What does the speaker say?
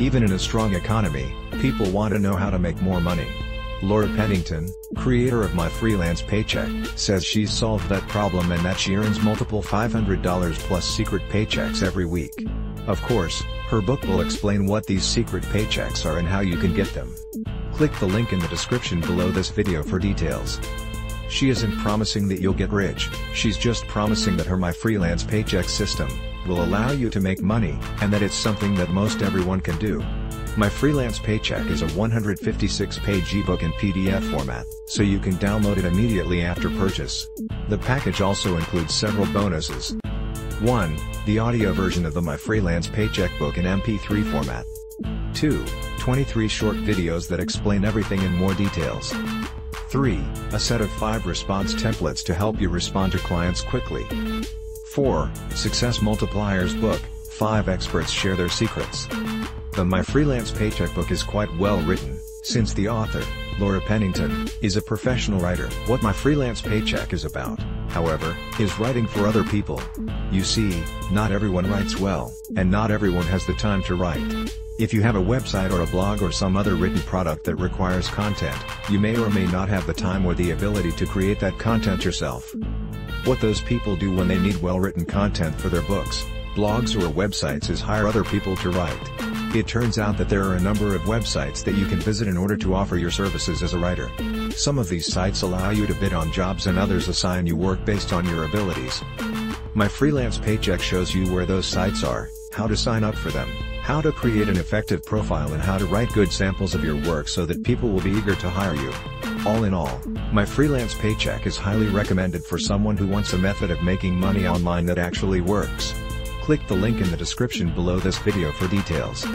Even in a strong economy, people want to know how to make more money. Laura Pennington, creator of My Freelance Paycheck, says she's solved that problem and that she earns multiple $500 plus secret paychecks every week. Of course, her book will explain what these secret paychecks are and how you can get them. Click the link in the description below this video for details. She isn't promising that you'll get rich, she's just promising that her My Freelance Paycheck system will allow you to make money, and that it's something that most everyone can do. My Freelance Paycheck is a 156-page ebook in PDF format, so you can download it immediately after purchase. The package also includes several bonuses. 1. The audio version of the My Freelance Paycheck book in MP3 format. 2. 23 short videos that explain everything in more details. 3. A set of 5 response templates to help you respond to clients quickly. 4. Success Multipliers book, 5 experts share their secrets. The My Freelance Paycheck book is quite well written, since the author, Laura Pennington, is a professional writer. What My Freelance Paycheck is about, however, is writing for other people. You see, not everyone writes well, and not everyone has the time to write. If you have a website or a blog or some other written product that requires content, you may or may not have the time or the ability to create that content yourself. What those people do when they need well-written content for their books, blogs or websites is hire other people to write. It turns out that there are a number of websites that you can visit in order to offer your services as a writer. Some of these sites allow you to bid on jobs and others assign you work based on your abilities. My Freelance Paycheck shows you where those sites are, how to sign up for them, how to create an effective profile and how to write good samples of your work so that people will be eager to hire you. All in all, My Freelance Paycheck is highly recommended for someone who wants a method of making money online that actually works. Click the link in the description below this video for details.